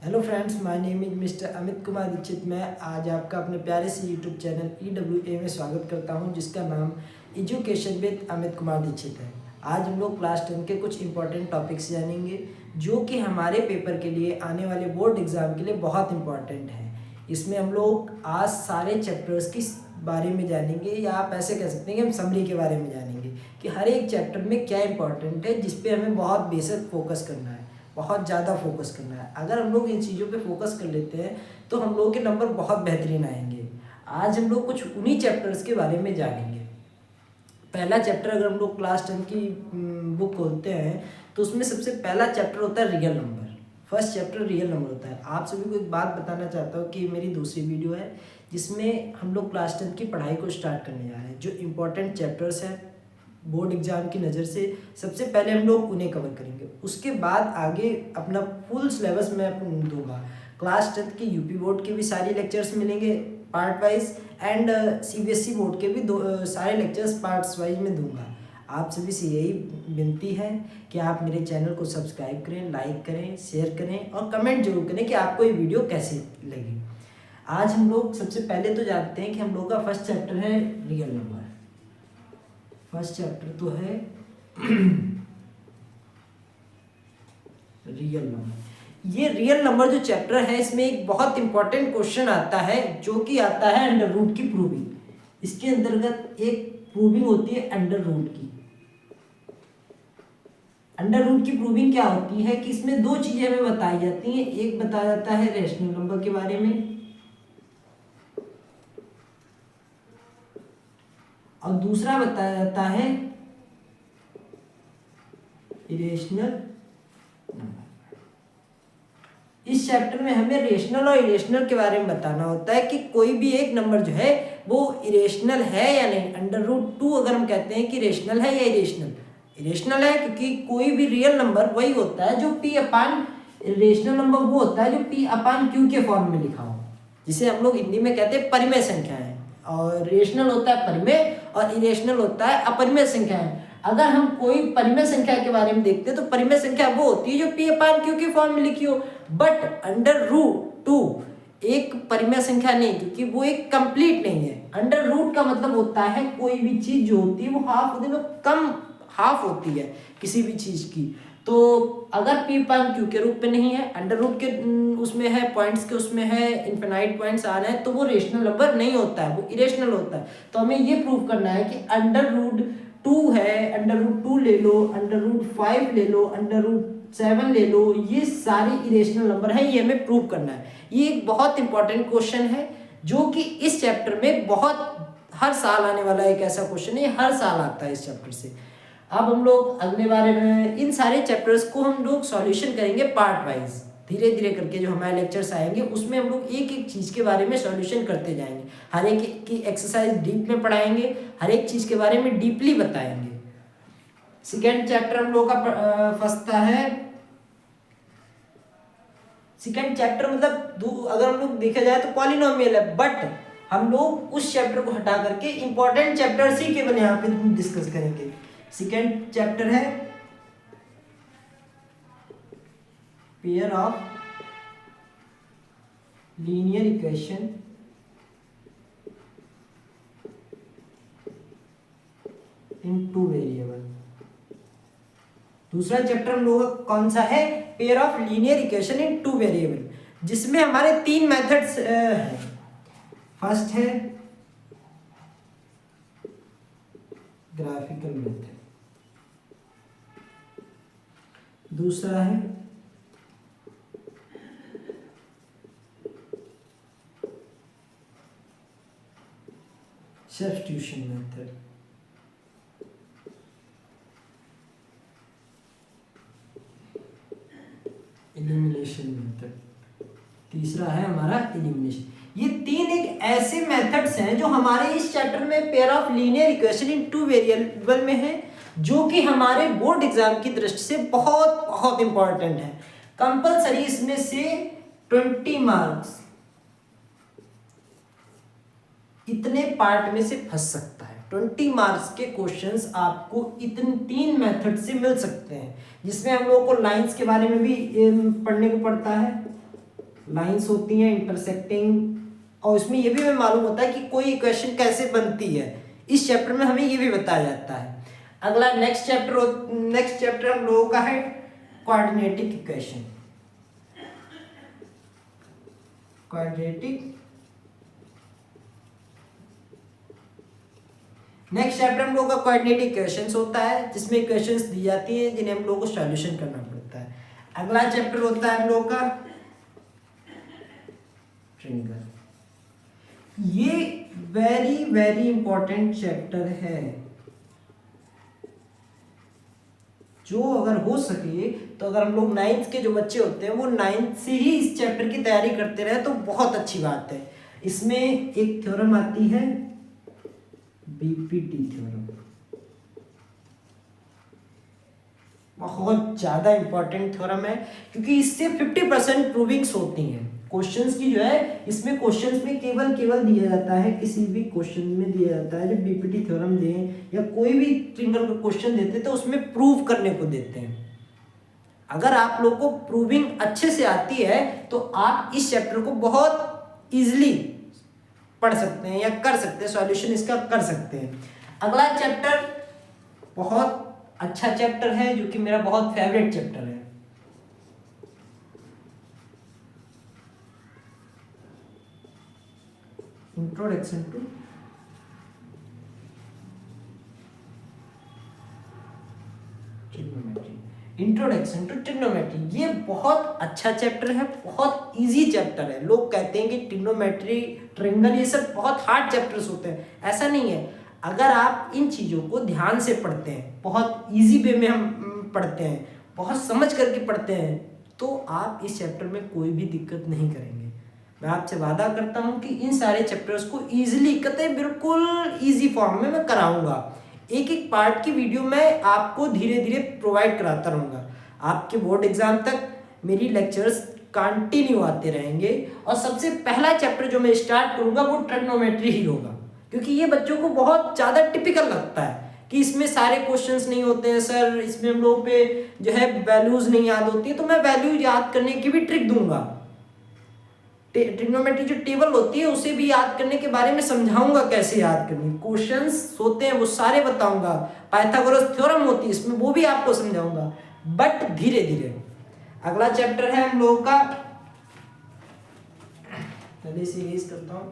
Hello friends, my name is mister Amit Kumar Dikshit. मैं आज आपका अपने प्यारे से यूट्यूब चैनल EWA में स्वागत करता हूं, जिसका नाम एजुकेशन विद अमित कुमार दीक्षित है। आज हम लोग क्लास 10 के कुछ इंपॉर्टेंट टॉपिक्स जानेंगे जो कि हमारे पेपर के लिए, आने वाले बोर्ड एग्ज़ाम के लिए बहुत इंपॉर्टेंट है। इसमें हम लोग आज सारे चैप्टर्स के बारे में जानेंगे, या आप ऐसे कह सकते हैं कि हम समरी के बारे में जानेंगे कि हर एक चैप्टर में क्या इंपॉर्टेंट है, जिस पे हमें बहुत बेसिक फोकस करना है, बहुत ज़्यादा फोकस करना है। अगर हम लोग इन चीज़ों पे फोकस कर लेते हैं तो हम लोगों के नंबर बहुत बेहतरीन आएंगे। आज हम लोग कुछ उन्हीं चैप्टर्स के बारे में जानेंगे। पहला चैप्टर, अगर हम लोग क्लास 10 की बुक खोलते हैं तो उसमें सबसे पहला चैप्टर होता है real number. First chapter real number होता है। आप सभी को एक बात बताना चाहता हूँ कि मेरी दूसरी वीडियो है जिसमें हम लोग क्लास 10 की पढ़ाई को स्टार्ट करने जा रहे हैं। जो इंपॉर्टेंट चैप्टर्स हैं बोर्ड एग्जाम की नज़र से, सबसे पहले हम लोग उन्हें कवर करेंगे। उसके बाद आगे अपना फुल सिलेबस मैं दूंगा। क्लास 10 की यूपी बोर्ड के भी सारे लेक्चर्स मिलेंगे part wise, and CBSE board के भी सारे लेक्चर्स पार्ट्स वाइज में दूंगा। आप सभी से यही विनती है कि आप मेरे चैनल को सब्सक्राइब करें, लाइक करें, शेयर करें और कमेंट जरूर करें कि आपको ये वीडियो कैसी लगी। आज हम लोग सबसे पहले तो जानते हैं कि हम लोग का फर्स्ट चैप्टर है रियल नंबर। फर्स्ट चैप्टर तो है रियल नंबर। ये रियल नंबर जो चैप्टर है, इसमें एक बहुत इंपॉर्टेंट क्वेश्चन आता है जो कि आता है अंडर रूट की प्रूविंग। इसके अंतर्गत एक प्रूविंग होती है अंडर रूट की। अंडर रूट की प्रूविंग क्या होती है कि इसमें दो चीजें हमें बताई जाती हैं। एक बताया जाता है रेशनल नंबर के बारे में, और दूसरा बताया जाता है इरेशनल नंबर। इस चैप्टर में हमें रेशनल और इरेशनल के बारे में बताना होता है कि कोई भी एक नंबर जो है वो इरेशनल है या नहीं। अंडर रूट 2 अगर हम कहते हैं कि रेशनल है या इरेशनल, इरेशनल है क्योंकि कोई भी रियल नंबर वही होता है जो P अपान, रेशनल नंबर वो होता है जो P अपान Q के फॉर्म में लिखा हो, जिसे हम लोग हिंदी में कहते हैं परिमेय संख्याएं। और रेशनल होता है परिमेय और इरेशनल होता है अपरिमेय संख्याएं। अगर हम कोई परिमेय संख्या के बारे में देखते हैं तो परिमेय संख्या वो होती है जो P अपान Q के फॉर्म में लिखी हो। बट अंडर रूट 2 एक परिमेय संख्या नहीं, क्योंकि वो एक कंप्लीट नहीं है। अंडर रूट का मतलब होता है कोई भी चीज जो होती है वो हाफ होती है, वो कम हाफ होती है किसी भी चीज की। तो अगर P अपान Q के रूप में नहीं है, अंडर रूट के उसमें है, पॉइंट्स के उसमें है, इनफिनाइट पॉइंट्स आ रहे हैं, तो वो रेशनल नंबर नहीं होता है, वो इरेशनल होता है। तो हमें ये प्रूव करना है कि अंडर रूट 2 है, अंडर रूट 2 ले लो, अंडर रूट 5 ले लो, अंडर रूट 7 ले लो, ये सारे इरेशनल नंबर हैं। ये हमें प्रूव करना है। ये एक बहुत इंपॉर्टेंट क्वेश्चन है जो कि इस चैप्टर में बहुत हर साल आने वाला एक ऐसा क्वेश्चन है, हर साल आता है इस चैप्टर से। अब हम लोग अगले बारे में इन सारे चैप्टर्स को हम लोग सॉल्यूशन करेंगे पार्ट वाइज, धीरे धीरे करके। जो हमारे लेक्चर्स आएंगे उसमें हम लोग एक एक चीज़ के बारे में सॉल्यूशन करते जाएंगे, हर एक की एक्सरसाइज डीप में पढ़ाएंगे, हर एक चीज़ के बारे में डीपली बताएंगे। सेकेंड चैप्टर हम लोग का फंसता है, सेकेंड चैप्टर मतलब अगर हम लोग देखा जाए तो पॉलिनोमियल है, बट हम लोग उस चैप्टर को हटा करके इंपॉर्टेंट चैप्टर ही केवल यहाँ पे डिस्कस करेंगे। सेकेंड चैप्टर है pair of linear equation in 2 variable. दूसरा चैप्टर हम लोगों का कौन सा है? Pair of linear equation in 2 variable, जिसमें हमारे 3 मेथड्स हैं। फर्स्ट है ग्राफिकल मेथड, दूसरा है सब्स्टिट्यूशन मेथड, एलिमिनेशन मेथड, तीसरा है हमारा एलिमिनेशन। ये 3 एक ऐसे मेथड्स हैं जो हमारे इस चैप्टर में pair of linear equation in 2 variable में है, जो कि हमारे बोर्ड एग्जाम की दृष्टि से बहुत बहुत इंपॉर्टेंट है। कंपलसरी इसमें से 20 मार्क्स इतने पार्ट में से फंस सकता है। 20 मार्क्स के क्वेश्चंस आपको इतने 3 मेथड से मिल सकते हैं, जिसमें हम लोगों को लाइंस के बारे में भी पढ़ने को पड़ता है, लाइंस होती हैं इंटरसेक्टिंग, और इसमें ये भी हमें मालूम होता है कि कोई इक्वेशन कैसे बनती है। इस चैप्टर में हमें ये भी बताया जाता है। अगला नेक्स्ट चैप्टर हम लोगों का है क्वाड्रेटिक इक्वेशन। नेक्स्ट चैप्टर हम लोगों का कोऑर्डिनेट इक्वेशंस होता है, जिसमें इक्वेशंस दी जाती हैं जिन्हें हम लोगों को सॉल्यूशन करना पड़ता है। अगला चैप्टर होता है हम लोगों का ट्रिंगल। ये वेरी वेरी इंपॉर्टेंट चैप्टर है, जो अगर हो सके तो अगर हम लोग 9th के जो बच्चे होते हैं वो 9th से ही इस चैप्टर की तैयारी करते रहे तो बहुत अच्छी बात है। इसमें एक थ्योरम आती है बीपीटी थ्योरम, बहुत ज्यादा इंपॉर्टेंट थ्योरम है, क्योंकि इससे 50% प्रूविंग्स होती हैं क्वेश्चंस की। जो है इसमें क्वेश्चंस में केवल दिया जाता है, किसी भी क्वेश्चन में दिया जाता है जब बीपीटी थ्योरम दें या कोई भी ट्रिंगल का क्वेश्चन देते हैं तो उसमें प्रूव करने को देते हैं। अगर आप लोग को प्रूविंग अच्छे से आती है तो आप इस चैप्टर को बहुत इजीली पढ़ सकते हैं या कर सकते हैं, सॉल्यूशन इसका कर सकते हैं। अगला चैप्टर बहुत अच्छा चैप्टर है, जो कि मेरा बहुत फेवरेट चैप्टर है। Introduction to trigonometry. ये बहुत अच्छा चैप्टर है, बहुत इजी चैप्टर है। लोग कहते हैं कि ट्रिग्नोमेट्री, ट्रिंगल, ये सब बहुत हार्ड चैप्टर्स होते हैं, ऐसा नहीं है। अगर आप इन चीज़ों को ध्यान से पढ़ते हैं, बहुत इजी वे में हम पढ़ते हैं, बहुत समझ करके पढ़ते हैं, तो आप इस चैप्टर में कोई भी दिक्कत नहीं करेंगे। मैं आपसे वादा करता हूँ कि इन सारे चैप्टर्स को ईजिली, कतई बिल्कुल ईजी फॉर्म में मैं कराऊंगा। एक एक पार्ट की वीडियो मैं आपको धीरे धीरे प्रोवाइड कराता रहूँगा। आपके बोर्ड एग्जाम तक मेरी लेक्चर्स कंटिन्यू आते रहेंगे। और सबसे पहला चैप्टर जो मैं स्टार्ट करूँगा वो ट्रिग्नोमेट्री ही होगा, क्योंकि ये बच्चों को बहुत ज़्यादा टिपिकल लगता है कि इसमें सारे क्वेश्चंस नहीं होते हैं सर, इसमें हम लोग पे जो है वैल्यूज़ नहीं याद होती है। तो मैं वैल्यू याद करने की भी ट्रिक दूंगा। ट्रिग्नोमेट्री जो टेबल होती है उसे भी याद करने के बारे में समझाऊंगा, कैसे याद करनी, क्वेश्चंस होते हैं वो सारे बताऊंगा। पाइथागोरस थ्योरम होती है इसमें, वो भी आपको समझाऊंगा, बट धीरे धीरे। अगला चैप्टर है हम लोगों का, पहले से इरेज करता हूं,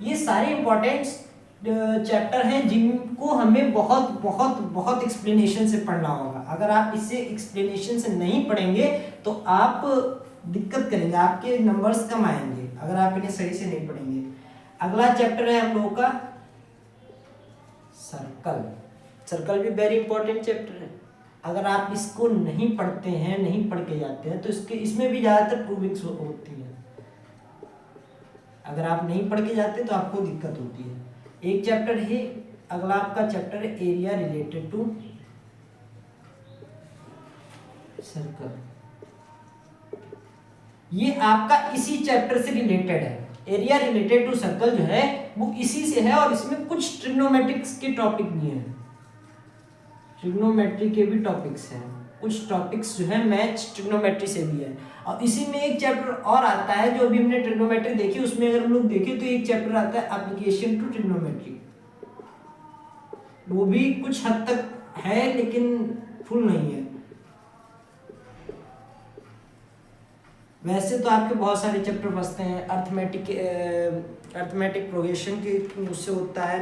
ये सारे इंपॉर्टेंट चैप्टर हैं जिनको हमें बहुत बहुत बहुत एक्सप्लेनेशन से पढ़ना होगा। अगर आप इसे एक्सप्लेनेशन से नहीं पढ़ेंगे तो आप दिक्कत करेंगे, आपके नंबर्स कम आएंगे अगर आप इन्हें सही से नहीं पढ़ेंगे। अगला चैप्टर है हम लोगों का सर्कल भी वेरी इंपॉर्टेंट चैप्टर है। अगर आप इसको नहीं पढ़ते हैं, नहीं पढ़ के जाते हैं, तो इसमें भी ज़्यादातर प्रूविंग्स होती है। अगर आप नहीं पढ़ के जाते तो आपको दिक्कत होती है। एक चैप्टर है, अगला आपका चैप्टर है एरिया रिलेटेड टू सर्कल। ये आपका इसी चैप्टर से रिलेटेड है। एरिया रिलेटेड टू सर्कल जो है वो इसी से है, और इसमें कुछ ट्रिग्नोमेट्रिक्स के टॉपिक भी हैं, ट्रिग्नोमेट्री के भी टॉपिक्स हैं, कुछ टॉपिक्स जो है मैच ट्रिग्नोमेट्री से भी है। और इसी में एक चैप्टर और आता है, जो अभी हमने ट्रिग्नोमेट्री देखी, उसमें अगर हम लोग देखें तो एक चैप्टर आता है एप्लीकेशन टू ट्रिग्नोमेट्री। वो भी कुछ हद तक है लेकिन फुल नहीं है। वैसे तो आपके बहुत सारे चैप्टर बचते हैं, अर्थमेटिक प्रोग्रेशन के उससे होता है।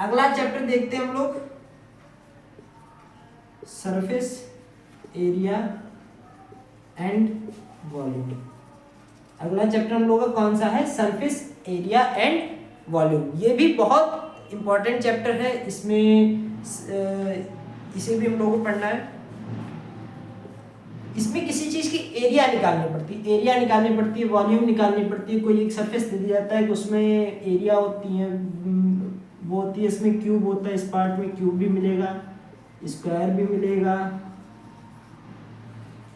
अगला चैप्टर देखते हैं हम लोग, सरफेस एरिया एंड वॉल्यूम। अगला चैप्टर हम लोग का कौन सा है? Surface area and volume. ये भी बहुत इंपॉर्टेंट चैप्टर है, इसमें इसे भी हम लोगों को पढ़ना है। इसमें किसी चीज़ की एरिया निकालनी पड़ती है, वॉल्यूम निकालनी पड़ती है। कोई एक सरफेस दे दिया जाता है कि उसमें एरिया होती है, वो होती है, इसमें क्यूब होता है, इस पार्ट में क्यूब भी मिलेगा, स्क्वायर भी मिलेगा,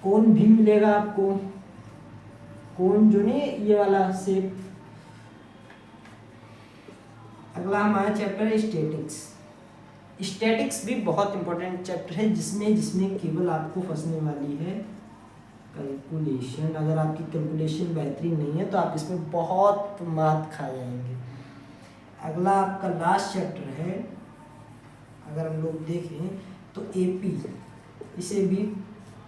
कोन भी मिलेगा आपको, कोन जो नहीं ये वाला शेप। अगला हमारा चैप्टर है स्टैटिक्स। स्टैटिक्स भी बहुत इंपॉर्टेंट चैप्टर है, जिसमें केवल आपको फंसने वाली है कैलकुलेशन। अगर आपकी कैलकुलेशन बेहतरीन नहीं है तो आप इसमें बहुत मात खा जाएंगे। अगला आपका लास्ट चैप्टर है, अगर हम लोग देखें तो एपी, इसे भी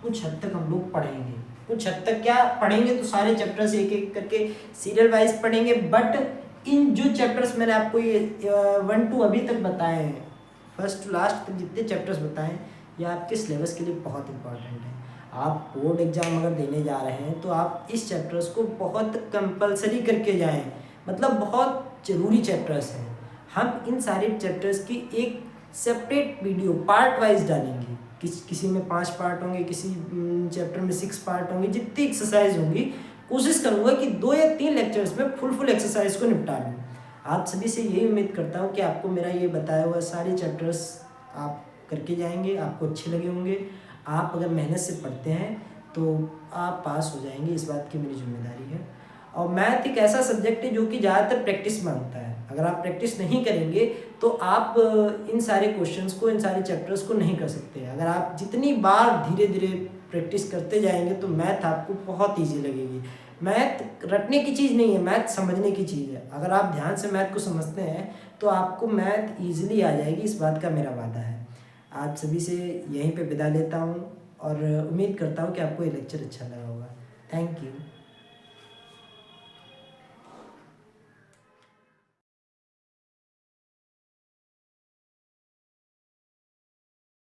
कुछ हद तक हम लोग पढ़ेंगे। कुछ हद तक क्या पढ़ेंगे, तो सारे चैप्टर्स एक एक करके सीरियल वाइज पढ़ेंगे, बट इन जो चैप्टर्स मैंने आपको ये 1 to अभी तक बताए हैं, फर्स्ट टू लास्ट तक जितने चैप्टर्स बताए हैं, ये आपके सिलेबस के लिए बहुत इंपॉर्टेंट है। आप बोर्ड एग्जाम अगर देने जा रहे हैं तो आप इस चैप्टर्स को बहुत कंपलसरी करके जाएं, मतलब बहुत ज़रूरी चैप्टर्स हैं। हम इन सारे चैप्टर्स की एक सेपरेट वीडियो पार्ट वाइज डालेंगे, किसी में 5 पार्ट होंगे, किसी चैप्टर में 6 पार्ट होंगे, जितनी एक्सरसाइज होंगी कोशिश करूँगा कि 2 या 3 लेक्चर्स में फुल एक्सरसाइज को निपटा लूँ। आप सभी से यही उम्मीद करता हूँ कि आपको मेरा ये बताया हुआ सारे चैप्टर्स आप करके जाएंगे, आपको अच्छे लगे होंगे। आप अगर मेहनत से पढ़ते हैं तो आप पास हो जाएंगे, इस बात की मेरी जिम्मेदारी है। और मैथ एक ऐसा सब्जेक्ट है जो कि ज़्यादातर प्रैक्टिस मांगता है। अगर आप प्रैक्टिस नहीं करेंगे तो आप इन सारे क्वेश्चंस को, इन सारे चैप्टर्स को नहीं कर सकते। अगर आप जितनी बार धीरे धीरे प्रैक्टिस करते जाएंगे तो मैथ आपको बहुत ईजी लगेगी। मैथ रटने की चीज़ नहीं है, मैथ समझने की चीज़ है। अगर आप ध्यान से मैथ को समझते हैं तो आपको मैथ ईजिली आ जाएगी, इस बात का मेरा वादा है। आप सभी से यहीं पे विदा लेता हूँ और उम्मीद करता हूँ कि आपको ये लेक्चर अच्छा लगा होगा। Thank you.